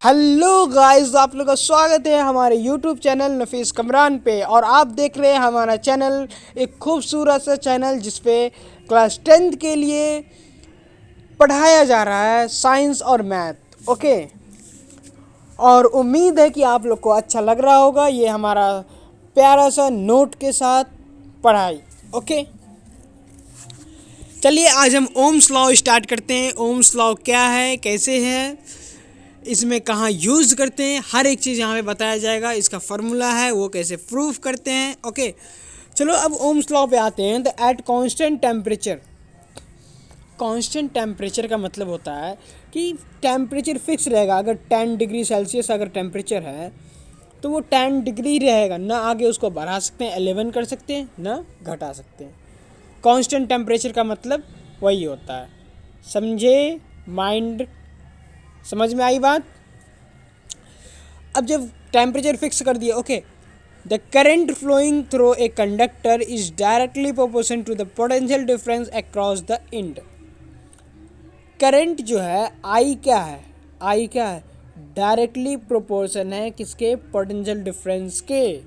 Hello guys, आप लोगों का स्वागत है हमारे यूट्यूब चैनल नफीस कमरान पे। और आप देख रहे हैं हमारा चैनल, एक खूबसूरत सा चैनल जिस पे क्लास 10th के लिए पढ़ाया जा रहा है साइंस और मैथ। ओके, और उम्मीद है कि आप लोग को अच्छा लग रहा होगा ये हमारा प्यारा सा नोट के साथ पढ़ाई। ओके, चलिए आज हम ओम्स लॉ स्टार्ट करते हैं। ओम्स लॉ क्या है, कैसे है, इसमें कहाँ यूज़ करते हैं, हर एक चीज़ यहाँ पे बताया जाएगा। इसका फार्मूला है वो कैसे प्रूफ करते हैं। ओके, चलो अब ओम्स लॉ पे आते हैं। तो at constant temperature, constant temperature का मतलब होता है कि टेम्परेचर फिक्स रहेगा। अगर 10 डिग्री सेल्सियस अगर टेम्परेचर है तो वो 10 डिग्री रहेगा, ना आगे उसको बढ़ा सकते हैं, 11 कर सकते हैं, ना घटा सकते हैं। कांस्टेंट टेम्परेचर का मतलब वही होता है। समझे? माइंड समझ में आई बात? अब जब टेम्परेचर फिक्स कर दिया, okay, the current flowing through a conductor is directly proportional to the potential difference across the end. Current जो है आई क्या है, आई क्या है, डायरेक्टली प्रोपोर्शन है किसके, पोटेंशियल डिफरेंस के।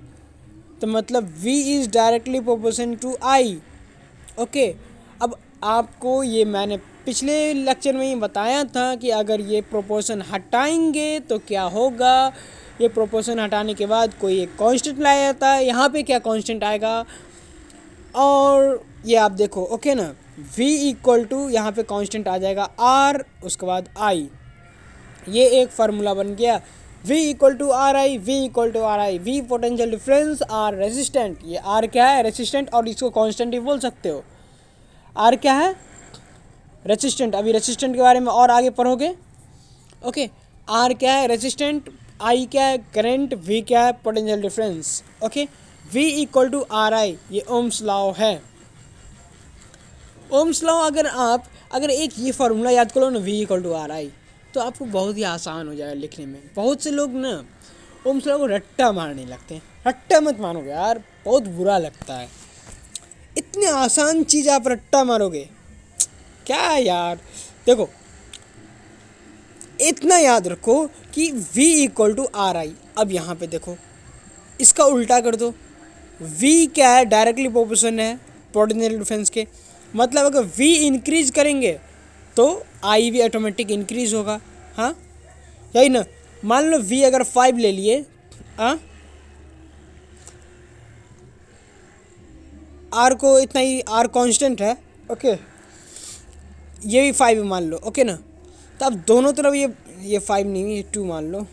तो मतलब V is directly proportion to I। Okay, अब आपको ये मैंने पिछले लेक्चर में ही बताया था कि अगर ये प्रोपोर्शन हटाएंगे तो क्या होगा। ये प्रोपोर्शन हटाने के बाद कोई एक कांस्टेंट लाया जाता है, यहाँ पे क्या कांस्टेंट आएगा, और ये आप देखो। ओके ना, V इक्वल टू यहाँ पे कांस्टेंट आ जाएगा R, उसके बाद I। ये एक फार्मूला बन गया, V equal to R I, V equal to R I, V potential difference, R resistant. ये R क्या है, रेजिस्टेंट, और इसको कांस्टेंट भी बोल सकते हो। R क्या है, रेजिस्टेंट। अभी रेजिस्टेंट के बारे में और आगे पढ़ोगे। ओके, R क्या है, रेजिस्टेंट, I क्या है, करंट, V क्या है, potential difference. Okay, V equal to R I, ये ओम्स लॉ है। ओम्स लॉ अगर एक ये फार्मूला याद करो ना, V equal to R I, तो आपको बहुत ही आसान हो जाएगा लिखने में। बहुत से लोग ना ओम्स लॉ को रट्टा मारने लगते हैं। रट्टा मत मारोगे यार, बहुत बुरा लगता है। इतनी आसान चीज़ आप रट्टा मारोगे क्या यार। देखो, इतना याद रखो कि V equal to R I. अब यहाँ पे देखो, इसका उल्टा कर दो। V क्या है, डायरेक्टली प्रोपोर्शन है पोटेंशियल डिफरेंस के। मतलब अगर V इंक्रीज करेंगे तो I भी ऑटोमेटिक इंक्रीज होगा। हाँ, यही ना। मान लो V अगर 5 ले लिए, हाँ, R को इतना ही, R कांस्टेंट है। ओके, ये भी 5 मान लो। ओके ना, तो अब दोनों तरफ ये 5 नहीं, ये 2 मान लो,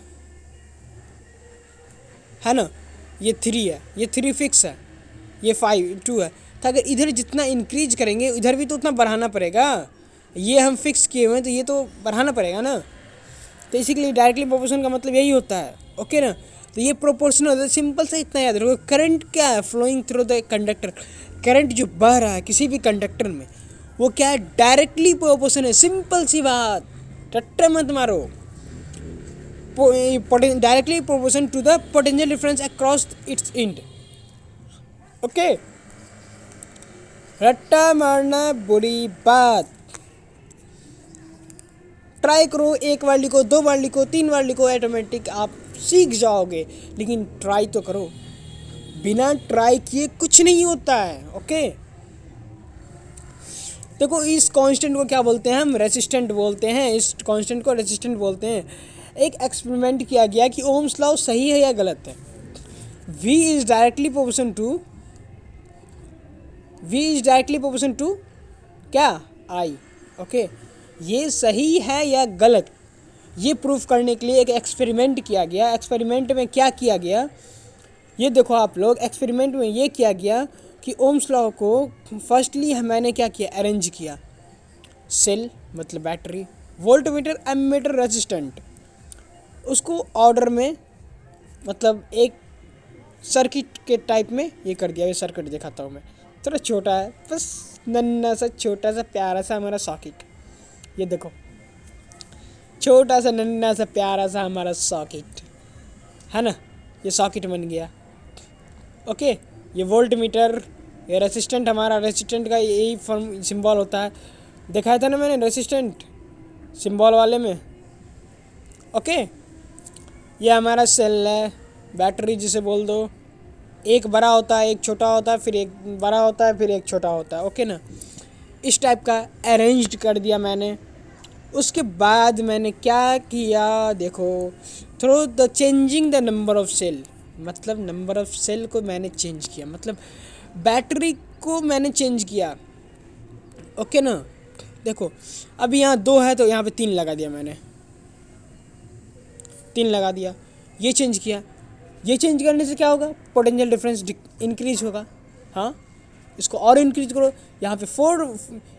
है ना। ये 3 है, ये 3 फिक्स है, ये 2 है। तो अगर इधर जितना इंक्रीज करेंगे इधर भी तो उतना बढ़ाना पड़ेगा। ये हम फिक्स किए हुए हैं तो ये तो बढ़ाना पड़ेगा ना। तो इसी के लिए डायरेक्टली प्रोपोर्शन का मतलब यही होता है। ओके ना, तो ये प्रोपोर्शनल, सिंपल सा इतना याद रखो। करंट क्या है, flowing through the conductor. Current जो बह रहा है किसी भी कंडक्टर में, वो क्या है, डायरेक्टली प्रोपोर्शन है। सिंपल सी बात, रट्टा मत मारो। Directly proportion to the potential difference across its end. Okay, रट्टा मारना बुरी बात। ट्राई करो, एक बार लिखो, 2 बार लिखो, 3 बार लिखो, ऑटोमेटिक आप सीख जाओगे। लेकिन ट्राई तो करो, बिना ट्राई किए कुछ नहीं होता है। ओके, देखो इस कांस्टेंट को क्या बोलते हैं, हम रेसिस्टेंट बोलते हैं। इस कांस्टेंट को रेसिस्टेंट बोलते हैं। एक एक्सपेरिमेंट किया गया कि ओम्स लॉ सही है या गलत है। V is directly proportion to क्या, I। ओके, ये सही है या गलत, ये प्रूफ करने के लिए एक एक्सपेरिमेंट किया गया। एक्सपेरिमेंट में क्या किया गया, ये देखो आप लोग। एक्सपेरिमेंट में ये किया गया कि ओम्स लॉ को फर्स्टली मैंने क्या किया, अरेंज किया। सेल मतलब बैटरी, वोल्टमीटर, एमीटर, रेजिस्टेंट, उसको ऑर्डर में, मतलब एक सर्किट के टाइप में ये कर दिया। ये सर्किट दिखाता हूँ मैं, थोड़ा छोटा है, बस नन्ना सा छोटा सा प्यारा सा हमारा सॉकेट। ये देखो, छोटा सा नन्ना सा प्यारा सा हमारा सॉकेट है ना, ये सॉकेट बन गया। ओके, ये वोल्ट मीटर, ये रेसिस्टेंट, हमारा रेसिस्टेंट का यही फॉर्म सिंबल होता है। दिखाया था ना मैंने रेसिस्टेंट सिंबल वाले में। ओके, ये हमारा सेल है, बैटरी जिसे बोल दो। एक बड़ा होता है, एक छोटा होता है, फिर एक बड़ा होता है, फिर एक छोटा होता है, ओके ना। इस टाइप का अरेंज्ड कर दिया मैंने। उसके बाद मैंने क्या किया देखो, through the changing the number of cell, मतलब नंबर ऑफ सेल को मैंने चेंज किया, मतलब बैटरी को मैंने चेंज किया, ओके ना। देखो अभी यहाँ 2 है तो यहाँ पे 3 लगा दिया मैंने, 3 लगा दिया। ये चेंज किया, ये चेंज करने से क्या होगा, पोटेंशियल डिफरेंस इंक्रीज होगा। हाँ, इसको और इंक्रीज करो। यहाँ पे 4,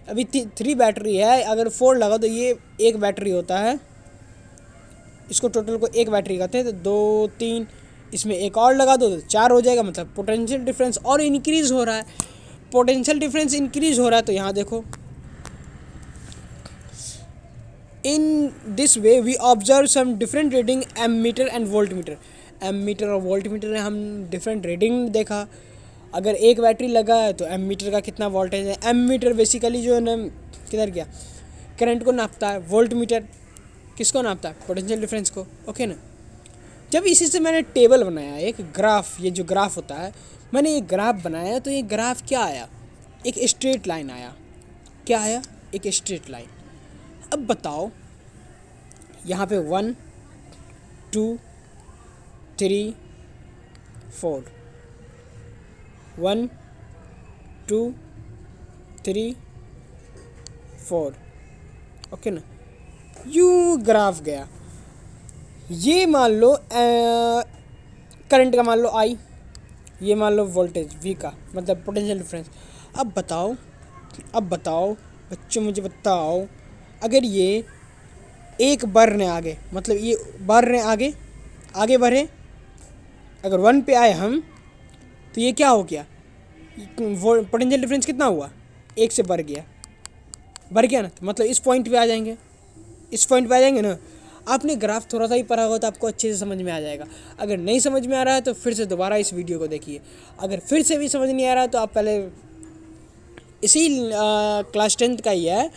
अभी 3 बैटरी है, अगर 4 लगा तो ये 1 बैटरी होता है। इसको टोटल को 1 बैटरी कहते हैं, तो 2 3, इसमें एक और लगा दो तो 4 हो जाएगा। मतलब पोटेंशियल डिफरेंस और इंक्रीज हो रहा है, पोटेंशियल डिफरेंस इंक्रीज हो रहा है। तो यहाँ देखो, in this way we observe some different reading ammeter and voltmeter. Ammeter और वोल्टमीटर में हम डिफरेंट रीडिंग देखा। अगर 1 बैटरी लगा है तो एमीटर का कितना वोल्टेज है। एमीटर बेसिकली जो है ना, किधर गया, करंट को नापता है। वोल्टमीटर किसको नापता है, पोटेंशियल डिफरेंस को, ओके ना। जब इसी से मैंने टेबल बनाया, एक ग्राफ, ये जो ग्राफ होता है, मैंने ये ग्राफ बनाया तो ये ग्राफ क्या आया, एक स्ट्रेट लाइन आया। क्या आया, एक स्ट्रेट लाइन। अब बताओ, यहाँ पे 1 2 3 4, 1 2 3 4, ओके ना। यूँ ग्राफ गया। ये मान लो करंट का मान लो आई, ये मान लो वोल्टेज वी का, मतलब पोटेंशियल डिफरेंस। अब बताओ बच्चों, मुझे बताओ, अगर ये एक बढ़ने आगे, मतलब ये बढ़ रहे आगे बढ़े, अगर 1 पे आए हम, तो ये क्या हो गया, पोटेंशियल डिफरेंस कितना हुआ, 1 से बढ़ गया ना। तो मतलब इस पॉइंट पे आ जाएंगे, ना। आपने ग्राफ थोड़ा सा ही पढ़ा होगा तो आपको अच्छे से समझ में आ जाएगा। अगर नहीं समझ में आ रहा है तो फिर से दोबारा इस वीडियो को देखिए। अगर फिर से भी समझ नहीं आ रहा है तो आप पहले इसी क्लास 10th का ही है,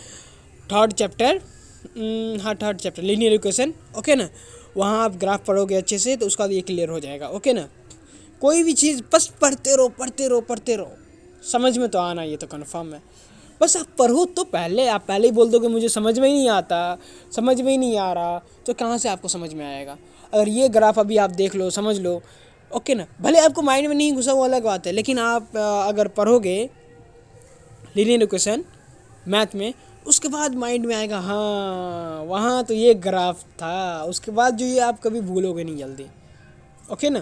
third chapter linear equation, okay ना। वहाँ आप ग्राफ पढ़ोगे अच्छे से तो उसका ये क्लियर हो जाएगा, ओके ना। कोई भी चीज़ बस पढ़ते रहो, समझ में तो आना, ये तो कन्फर्म है। बस आप पढ़ो तो आप पहले ही बोल दो कि मुझे समझ में ही नहीं आता, समझ में ही नहीं आ रहा, तो कहाँ से आपको समझ में आएगा। अगर ये ग्राफ अभी आप देख लो, समझ लो, ओके ना। भले आपको माइंड में नहीं घुसा वो अलग बात है, लेकिन आप अगर पढ़ोगे लीनियर इक्वेशन मैथ में, उसके बाद माइंड में आएगा, हाँ वहाँ तो ये ग्राफ था। उसके बाद जो ये आप कभी भूलोगे नहीं जल्दी, ओके ना।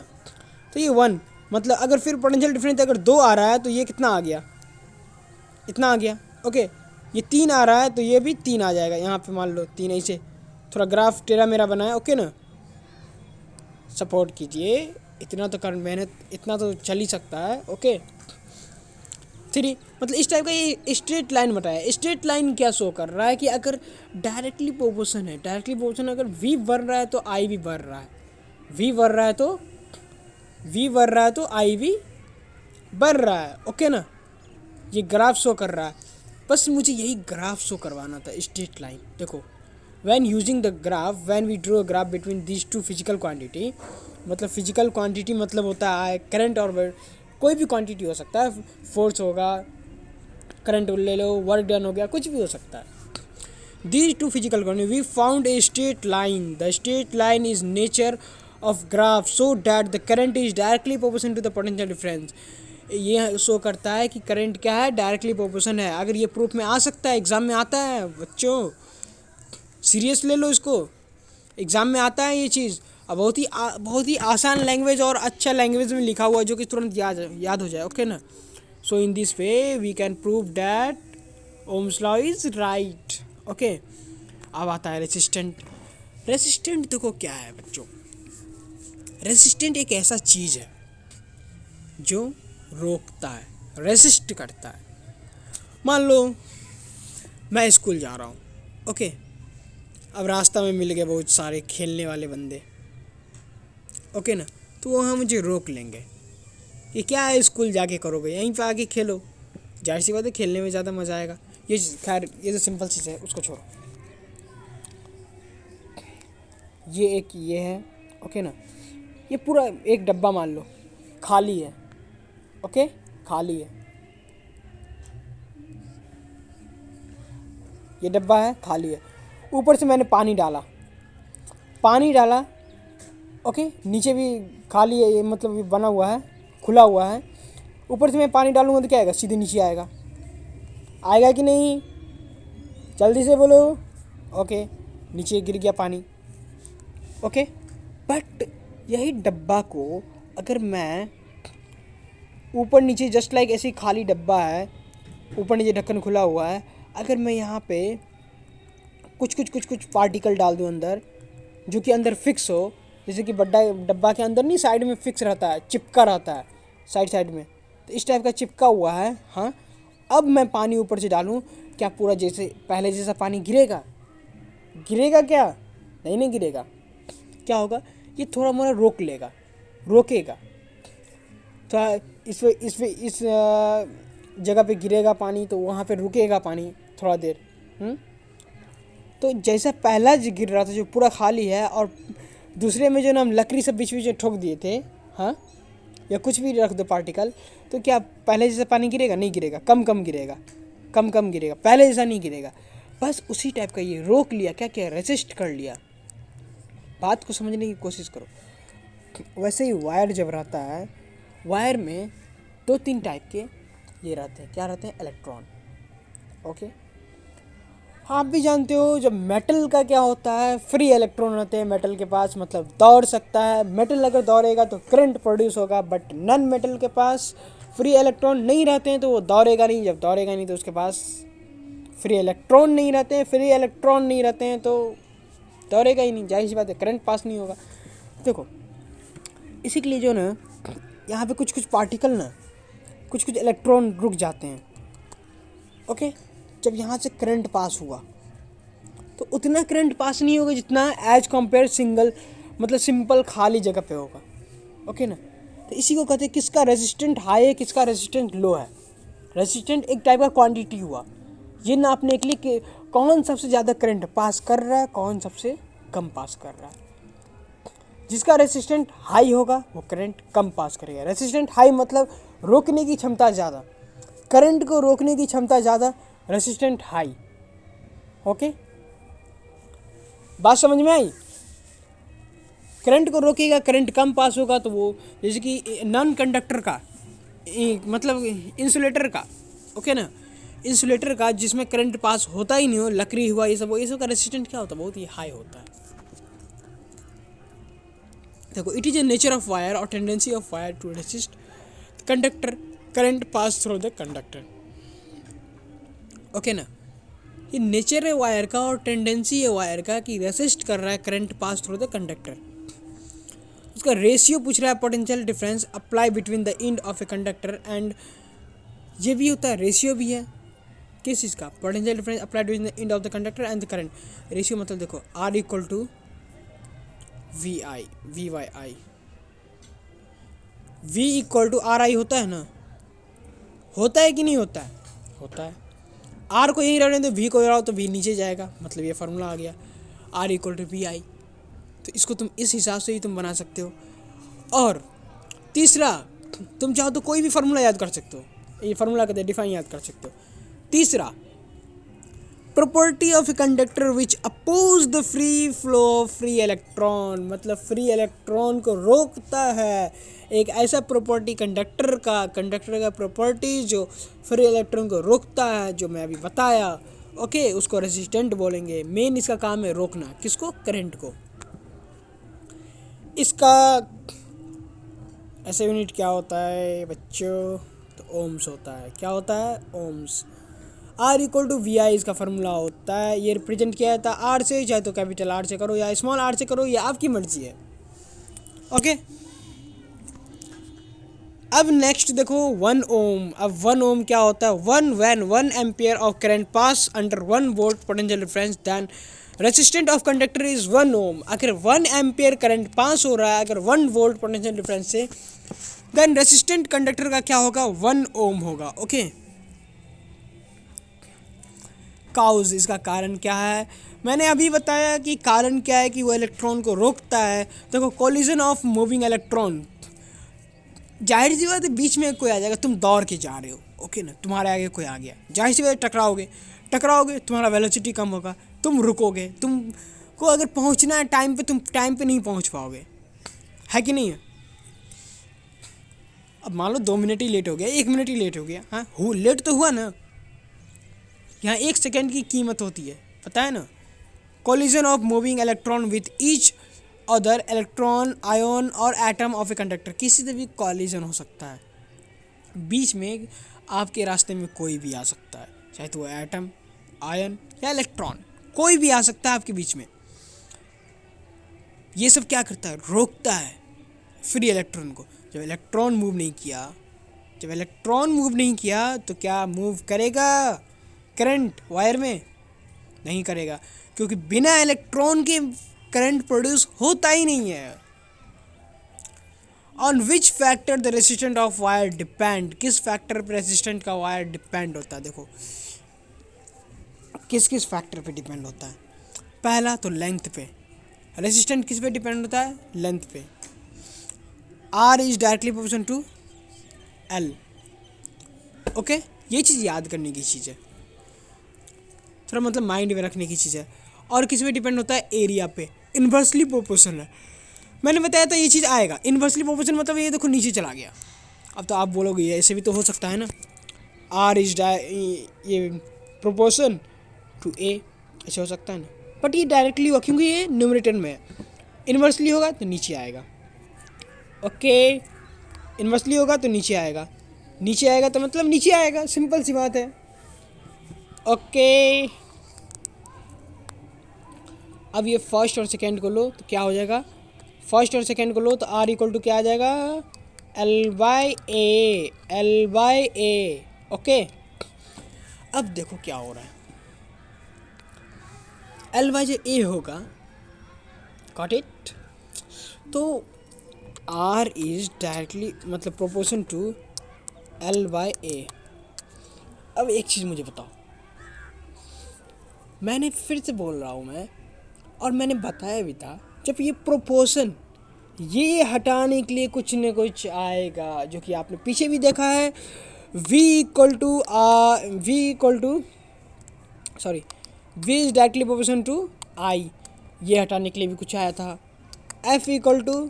तो ये 1, मतलब अगर फिर पोटेंशियल डिफरेंस अगर 2 आ रहा है तो ये कितना आ गया, इतना आ गया, ओके। ये 3 आ रहा है तो ये भी 3 आ जाएगा। यहाँ पे मान लो 3, ऐसे थोड़ा ग्राफ टेढ़ा मेरा बनाया, ओके ना। सपोर्ट कीजिए, इतना तो कर मेहनत, इतना तो चल ही सकता है, ओके। 3, मतलब इस टाइप का ये स्ट्रेट लाइन बताया। स्ट्रेट लाइन क्या शो कर रहा है कि अगर डायरेक्टली प्रोपोर्शन अगर v बढ़ रहा है तो i भी बढ़ रहा है, v बढ़ रहा है तो i भी बढ़ रहा है, ओके ना। ये ग्राफ शो कर रहा है, बस मुझे यही ग्राफ शो करवाना था, स्ट्रेट लाइन। देखो, when using the graph, when we draw graph between these 2 physical quantity, मतलब फिजिकल क्वांटिटी मतलब होता है करंट और कोई भी क्वांटिटी हो सकता है, फोर्स होगा, करंट ले लो, वर्क डन हो गया, कुछ भी हो सकता है। These 2 physical quantity, we found a straight line. The straight line is nature of graph so that the current is directly proportional to the potential difference. ये शो करता है कि करंट क्या है, डायरेक्टली प्रोपोर्शन है। अगर ये प्रूफ में आ सकता है, एग्जाम में आता है बच्चों, सीरियस ले लो इसको, एग्जाम में आता है ये चीज़। अब बहुत ही आसान लैंग्वेज और अच्छा लैंग्वेज में लिखा हुआ है जो कि तुरंत याद हो जाए, ओके ना। So in this way we can prove that Ohm's law is right, okay. अब आता है रेसिस्टेंट देखो क्या है बच्चों। रेसिस्टेंट एक ऐसा चीज़ है जो रोकता है, रेसिस्ट करता है। मान लो मैं स्कूल जा रहा हूँ, ओके। अब रास्ता में मिल गए बहुत सारे खेलने वाले बंदे, ओके ना। तो वहाँ मुझे रोक लेंगे कि क्या है, स्कूल जाके करोगे, यहीं पे आके खेलो। जाहिर सी बात है, खेलने में ज़्यादा मज़ा आएगा। ये खैर ये तो सिंपल चीज़ है, उसको छोड़ो। ये है ओके ना। ये पूरा एक डब्बा मान लो खाली है, ओके, खाली है, ये डब्बा है खाली है। ऊपर से मैंने पानी डाला, ओके, नीचे भी खाली है, ये मतलब ये बना हुआ है, खुला हुआ है। ऊपर से मैं पानी डालूंगा तो क्या आएगा, सीधे नीचे आएगा कि नहीं, जल्दी से बोलो। ओके, नीचे गिर गया पानी, ओके। बट यही डब्बा को अगर मैं ऊपर नीचे जस्ट लाइक ऐसे ही खाली डब्बा है, ऊपर नीचे ढक्कन खुला हुआ है, अगर मैं यहाँ पे कुछ पार्टिकल डाल दूँ अंदर, जो कि अंदर फिक्स हो, जैसे कि बड़ा डब्बा के अंदर नहीं साइड में फिक्स रहता है, चिपका रहता है साइड में, तो इस टाइप का चिपका हुआ है। हाँ, अब मैं पानी ऊपर से डालूँ, क्या पूरा जैसे पहले जैसा पानी गिरेगा क्या, नहीं गिरेगा। क्या होगा, ये थोड़ा मोड़ा रोकेगा, थोड़ा इस जगह पे गिरेगा पानी, तो वहाँ पे रुकेगा पानी थोड़ा देर। तो जैसा पहला जो गिर रहा था जो पूरा खाली है, और दूसरे में जो ना हम लकड़ी सब बीच में ठोक दिए थे, हाँ, या कुछ भी रख दो पार्टिकल, तो क्या पहले जैसा पानी गिरेगा, नहीं गिरेगा, कम गिरेगा, पहले जैसा नहीं गिरेगा। बस उसी टाइप का ये रोक लिया, क्या रेसिस्ट कर लिया। बात को समझने की कोशिश करो। वैसे ही वायर जब रहता है, वायर में 2-3 टाइप के ये रहते हैं, क्या रहते हैं, इलेक्ट्रॉन, ओके। आप भी जानते हो जब मेटल का क्या होता है, फ्री इलेक्ट्रॉन रहते हैं मेटल के पास, मतलब दौड़ सकता है। मेटल अगर दौड़ेगा तो करंट प्रोड्यूस होगा, बट नॉन मेटल के पास फ्री इलेक्ट्रॉन नहीं रहते हैं, तो वो दौड़ेगा नहीं। जब दौड़ेगा नहीं तो उसके पास फ्री इलेक्ट्रॉन नहीं रहते हैं, तो दौड़ेगा ही नहीं, जाहिर सी बात है, करंट पास नहीं होगा। देखो, इसी के लिए जो ना यहाँ पे कुछ पार्टिकल ना, कुछ इलेक्ट्रॉन रुक जाते हैं, ओके। जब यहाँ से करंट पास हुआ तो उतना करंट पास नहीं होगा जितना एज कम्पेयर सिंपल खाली जगह पे होगा, ओके ना। तो इसी को कहते हैं किसका रेजिस्टेंट हाई है, किसका रेजिस्टेंट लो है। रेजिस्टेंट एक टाइप का क्वांटिटी हुआ, ये नापने के लिए कि कौन सबसे ज़्यादा करंट पास कर रहा है, कौन सबसे कम पास कर रहा है। जिसका रेजिस्टेंट हाई होगा वो करंट कम पास करेगा। रेजिस्टेंट हाई मतलब रोकने की क्षमता ज़्यादा, करंट को रोकने की क्षमता ज़्यादा, रेजिस्टेंट हाई, ओके। बात समझ में आई। करंट को रोकेगा, करंट कम पास होगा, तो वो जैसे कि नॉन कंडक्टर का मतलब इंसुलेटर का, ओके ना, इंसुलेटर का जिसमें करंट पास होता ही नहीं हो, लकड़ी हुआ ये सब का रेजिस्टेंट क्या होता है, बहुत ही हाई होता है। देखो, it is a nature of wire और tendency of wire to resist conductor current pass through the conductor, okay ना। ये नेचर है वायर का और टेंडेंसी है वायर का कि रेसिस्ट कर रहा है current pass through the conductor. उसका रेशियो पूछ रहा है, potential difference apply between the end of a conductor, and ये भी होता है, रेशियो भी है किस चीज़ का, potential difference apply between the end of the conductor and the current. Ratio मतलब देखो, R equal to VI, V equal to RI होता है ना, होता है कि नहीं होता है, होता है। R को यही रहने दो, V को रहो तो V नीचे जाएगा, मतलब ये फार्मूला आ गया, R इक्वल टू VI। तो इसको तुम इस हिसाब से ही तुम बना सकते हो। और तीसरा, तुम चाहो तो कोई भी फार्मूला याद कर सकते हो, ये फार्मूला कहते हैं डिफाइन, याद कर सकते हो। तीसरा, property of a conductor which oppose the free flow of free electron, मतलब फ्री इलेक्ट्रॉन को रोकता है। एक ऐसा प्रॉपर्टी कंडक्टर का प्रॉपर्टी जो फ्री इलेक्ट्रॉन को रोकता है, जो मैं अभी बताया, ओके, उसको रेजिस्टेंट बोलेंगे। मेन इसका काम है रोकना, किसको, करंट को। इसका ऐसे यूनिट क्या होता है बच्चों, तो ओम्स होता है। क्या होता है, ohm's. R equal to VI इसका फार्मूला होता है। ये रिप्रेजेंट किया जाता है R से, चाहे तो कैपिटल R से करो या स्मॉल r से करो, ये आपकी मर्जी है, ओके। अब नेक्स्ट देखो 1 ओम। अब 1 ओम क्या होता है, 1 ampere of current pass under 1 volt potential difference, then resistant of conductor is 1 ohm. अगर 1 एम्पियर करंट पास हो रहा है अगर 1 वोल्ट पोटेंशियल डिफरेंस से, देन रेसिस्टेंट कंडक्टर का क्या होगा, 1 ओम होगा, ओके। काउज, इसका कारण क्या है, मैंने अभी बताया कि कारण क्या है कि वो इलेक्ट्रॉन को रोकता है। देखो कोलिजन ऑफ मूविंग इलेक्ट्रॉन, जाहिर सी बात है बीच में कोई आ जाएगा, तुम दौड़ के जा रहे हो, ओके ना, तुम्हारे आगे कोई आ गया, जाहिर सी बात है टकराओगे, तुम्हारा वेलोसिटी कम होगा, तुम रुकोगे, तुमको अगर पहुंचना है टाइम पे, तुम टाइम पे नहीं पहुंच पाओगे, है कि नहीं है। अब मान लो 2 मिनट ही लेट हो गया, 1 मिनट ही लेट हो गया, हाँ हो लेट तो हुआ ना। यहाँ 1 सेकेंड की कीमत होती है, पता है ना। Collision of moving electron with each other electron, ion और एटम ऑफ ए कंडक्टर, किसी से भी कॉलिजन हो सकता है, बीच में आपके रास्ते में कोई भी आ सकता है, चाहे तो वो एटम, आयन या इलेक्ट्रॉन, कोई भी आ सकता है आपके बीच में। ये सब क्या करता है, रोकता है फ्री इलेक्ट्रॉन को। जब इलेक्ट्रॉन मूव नहीं किया तो क्या मूव करेगा करंट वायर में, नहीं करेगा, क्योंकि बिना इलेक्ट्रॉन के करंट प्रोड्यूस होता ही नहीं है। On which factor the resistant of wire depend, किस फैक्टर पर रेसिस्टेंट का वायर डिपेंड होता है। देखो किस किस फैक्टर पे डिपेंड होता है। पहला तो लेंथ पे, रेसिस्टेंट किस पे डिपेंड होता है, लेंथ पे। R is directly proportional to L, okay, ये चीज़ याद करने की चीज़ है, थोड़ा मतलब माइंड में रखने की चीज़ है। और किस पे डिपेंड होता है, एरिया पे, इन्वर्सली प्रोपोर्शनल है। मैंने बताया था ये चीज़ आएगा, इन्वर्सली प्रोपोर्शनल मतलब ये देखो नीचे चला गया। अब तो आप बोलोगे ये ऐसे भी तो हो सकता है ना, R इज ये प्रोपोर्शन टू A, ऐसे हो सकता है ना, बट ये डायरेक्टली हुआ क्योंकि ये न्यूमरेटर में है। इन्वर्सली होगा तो नीचे आएगा, ओके, इन्वर्सली होगा तो नीचे आएगा तो मतलब नीचे आएगा, सिंपल सी बात है, ओके। अब ये फर्स्ट और सेकेंड को लो तो क्या हो जाएगा, फर्स्ट और सेकेंड को लो तो R इक्वल टू क्या आ जाएगा, L बाई ए, ओके। अब देखो क्या हो रहा है, L बाई ए होगा, गॉट इट। तो R इज डायरेक्टली मतलब प्रोपोर्शन टू L बाई ए। अब एक चीज़ मुझे बताओ, मैंने फिर से बोल रहा हूँ मैं, और मैंने बताया भी था, जब ये प्रोपोर्शन, ये हटाने के लिए कुछ न कुछ आएगा, जो कि आपने पीछे भी देखा है। V equal to V is directly proportion to I, ये हटाने के लिए भी कुछ आया था। F equal to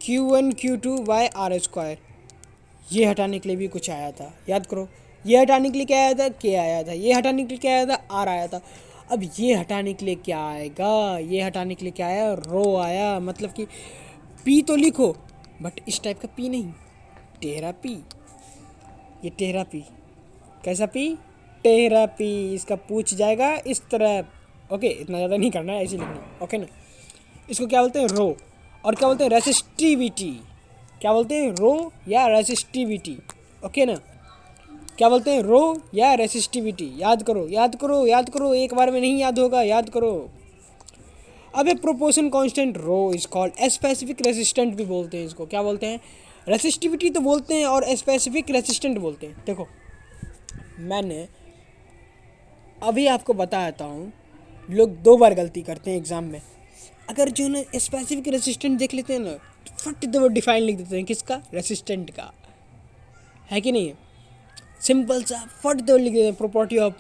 Q1 Q2 by R square, ये हटाने के लिए भी कुछ आया था, याद करो। ये हटाने के लिए क्या आया था, K आया था, ये हटाने के लिए क्या आया था, R आया था। अब ये हटाने के लिए क्या आएगा, ये हटाने के लिए क्या आया, रो आया, मतलब कि P तो लिखो बट इस टाइप का P नहीं, टेढ़ा P, ये टेढ़ा P, कैसा P, टेढ़ा P, इसका पूछ जाएगा इस तरह, ओके, इतना ज़्यादा नहीं करना है, ऐसे लिखना, ओके ना। इसको क्या बोलते हैं, रो, और क्या बोलते हैं, रेसिस्टिविटी, क्या बोलते हैं, रो या रेसिस्टिविटी, ओके ना, क्या बोलते हैं, रो या रेसिस्टिविटी, याद करो, एक बार में नहीं याद होगा, याद करो। अब एक proportion constant rho is called specific resistant भी बोलते हैं इसको, क्या बोलते हैं, रेसिस्टिविटी तो बोलते हैं और स्पेसिफिक रेसिस्टेंट बोलते हैं। देखो मैंने अभी आपको बताता हूँ, लोग 2 बार गलती करते हैं एग्ज़ाम में, अगर जो ना स्पेसिफिक रेसिस्टेंट देख लेते हैं ना, फट दो डिफाइन लिख देते हैं, किसका, रेसिस्टेंट का, है कि नहीं, सिंपल सा फट दो लिख देते हैं, property of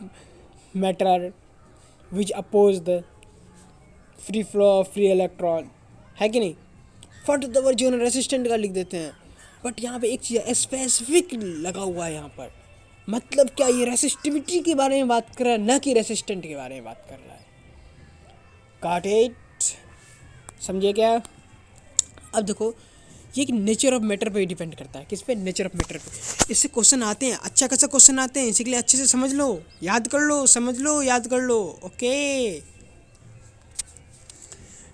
matter which oppose the free flow of free electron, है कि नहीं, फट दो जो ना रेसिस्टेंट का लिख देते हैं। बट यहाँ पे एक चीज़ स्पेसिफिक लगा हुआ है यहाँ पर, मतलब क्या, ये रेसिस्टिविटी के बारे में बात कर रहा है, ना कि रेसिस्टेंट के बारे में बात कर रहा है, गॉट इट, समझे क्या। अब देखो ये कि नेचर ऑफ मैटर पे डिपेंड करता है, किस पे, नेचर ऑफ मैटर पे। इससे क्वेश्चन आते हैं, अच्छा खासा क्वेश्चन आते हैं, इसी के लिए अच्छे से समझ लो, याद कर लो, समझ लो, याद कर लो, ओके।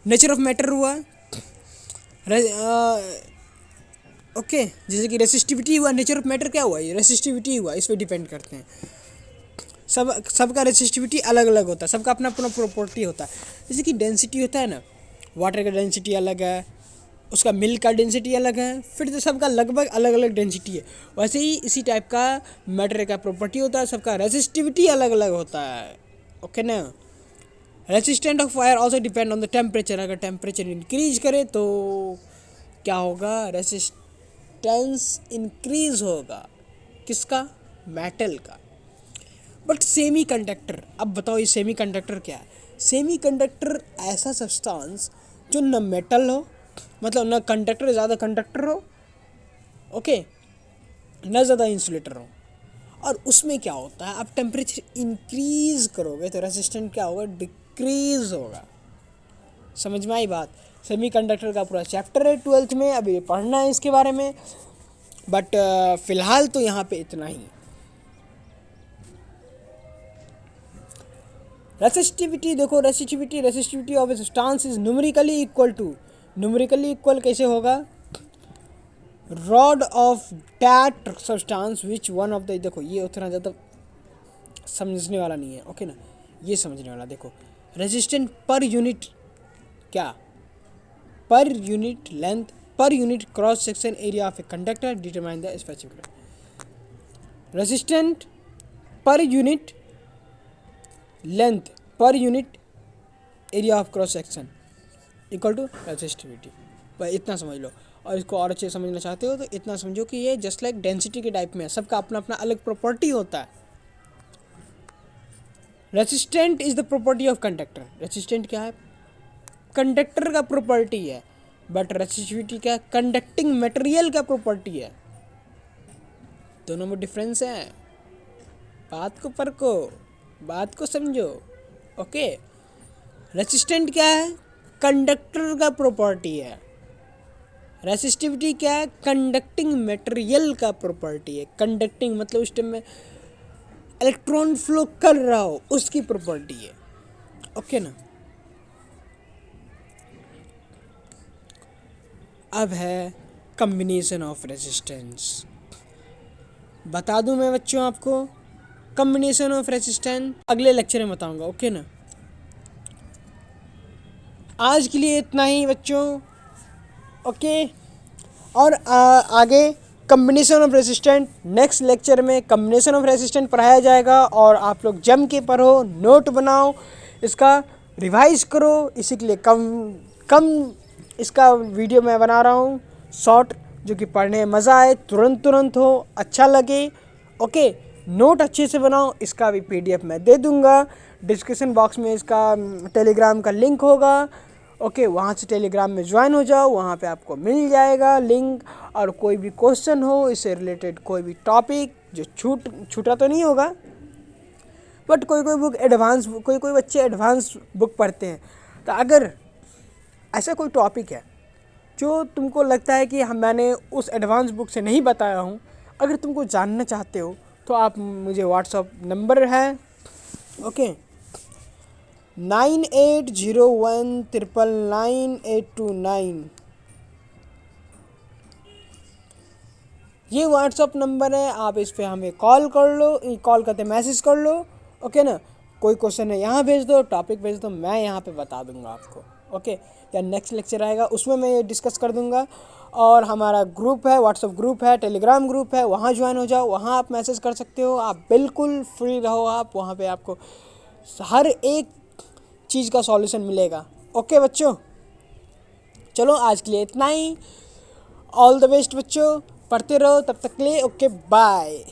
नेचर ऑफ मैटर हुआ, ओके, जैसे कि रेसिस्टिविटी हुआ, नेचर ऑफ मैटर क्या हुआ, ये रेसिस्टिविटी हुआ, इस पर डिपेंड करते हैं। सबका रेसिस्टिविटी अलग अलग होता है, सबका अपना अपना प्रॉपर्टी होता है। जैसे कि डेंसिटी होता है ना, वाटर का डेंसिटी अलग है, उसका मिल्क का डेंसिटी अलग है, फिर तो सबका लगभग अलग अलग डेंसिटी है। वैसे ही इसी टाइप का मैटर का प्रॉपर्टी होता है, सबका रेसिस्टिविटी अलग अलग होता है। ओके ना। Resistant of fire also depend on the temperature. अगर टेम्परेचर इंक्रीज करे तो क्या होगा, रेसिस्टेंस इंक्रीज होगा। किसका? मेटल का। बट सेमी कंडक्टर, अब बताओ ये सेमी कंडक्टर क्या है? सेमी कंडक्टर ऐसा सब्सटेंस जो न मेटल हो, मतलब न कंडक्टर ज़्यादा कंडक्टर हो, ओके, न ज़्यादा इंसुलेटर हो, और उसमें क्या होता है, आप टेम्परेचर इंक्रीज करोगे तो रेसिस्टेंट क्या होगा, डिक्रीज होगा। समझ में आई बात? सेमी कंडक्टर का पूरा चैप्टर है 12th में, अभी ये पढ़ना है इसके बारे में, बट फिलहाल तो यहाँ पे इतना ही। रेसिस्टिविटी देखो, resistivity of a substance is numerically equal to, numerically equal कैसे होगा, rod of that substance which one of the, देखो ये उतना ज़्यादा समझने वाला नहीं है, ओके ना, ये समझने वाला। देखो रेजिस्टेंस पर यूनिट, क्या, per unit length, per unit cross section area of a conductor determine the specific resistant per unit length per unit area of cross section equal to resistivity. भाई इतना समझ लो, और इसको और अच्छे समझना चाहते हो तो इतना समझो कि ये जस्ट लाइक डेंसिटी के टाइप में है, सबका अपना अपना अलग प्रॉपर्टी होता है। Resistant is the property of conductor. Resistant क्या है? कंडक्टर का प्रॉपर्टी है। बट रेसिस्टिविटी क्या है? कंडक्टिंग मटेरियल का प्रॉपर्टी है। दोनों में डिफरेंस है, बात को परखो, बात को समझो। ओके, रेसिस्टेंट क्या है? कंडक्टर का प्रॉपर्टी है। रेसिस्टिविटी क्या है? कंडक्टिंग मटेरियल का प्रॉपर्टी है। कंडक्टिंग मतलब उस टाइम में इलेक्ट्रॉन फ्लो कर रहा हो उसकी प्रॉपर्टी है। ओके ना। अब है कम्बिनेशन ऑफ रेजिस्टेंस। बता दूं मैं बच्चों आपको, कम्बिनेशन ऑफ रेजिस्टेंस अगले लेक्चर में बताऊंगा। ओके ना। आज के लिए इतना ही बच्चों। ओके, और आगे combination of resistant, next lecture में कम्बिनेशन ऑफ रेजिस्टेंट पढ़ाया जाएगा, और आप लोग जम के पढ़ो, नोट बनाओ, इसका रिवाइज करो। इसी के लिए कम इसका वीडियो मैं बना रहा हूँ, शॉर्ट, जो कि पढ़ने में मज़ा आए, तुरंत हो, अच्छा लगे। ओके, नोट अच्छे से बनाओ। इसका भी PDF मैं दे दूँगा, डिस्क्रिप्शन बॉक्स में इसका टेलीग्राम का लिंक होगा। ओके, वहाँ से टेलीग्राम में ज्वाइन हो जाओ, वहाँ पे आपको मिल जाएगा लिंक। और कोई भी क्वेश्चन हो इससे रिलेटेड, कोई भी टॉपिक जो छूटा तो नहीं होगा, बट कोई बुक एडवांस, कोई बच्चे एडवांस बुक पढ़ते हैं, तो अगर ऐसा कोई टॉपिक है जो तुमको लगता है कि मैंने उस एडवांस बुक से नहीं बताया हूँ, अगर तुमको जानना चाहते हो तो आप मुझे व्हाट्सअप नंबर है, ओके, 9801999829, ये व्हाट्सअप नंबर है। आप इस पे हमें कॉल कर लो, कॉल करते मैसेज कर लो। ओके ना। कोई क्वेश्चन है यहाँ भेज दो, टॉपिक भेज दो, मैं यहाँ पे बता दूंगा आपको। ओके, या नेक्स्ट लेक्चर आएगा उसमें मैं ये डिस्कस कर दूंगा। और हमारा ग्रुप है, व्हाट्सअप ग्रुप है, टेलीग्राम ग्रुप है, वहाँ ज्वाइन हो जाओ, वहाँ आप मैसेज कर सकते हो। आप बिल्कुल फ्री रहो, आप वहाँ पे आपको हर एक चीज़ का सॉल्यूशन मिलेगा। ओके बच्चों, चलो आज के लिए इतना ही। ऑल द बेस्ट बच्चों, पढ़ते रहो तब तक के लिए। Okay, bye.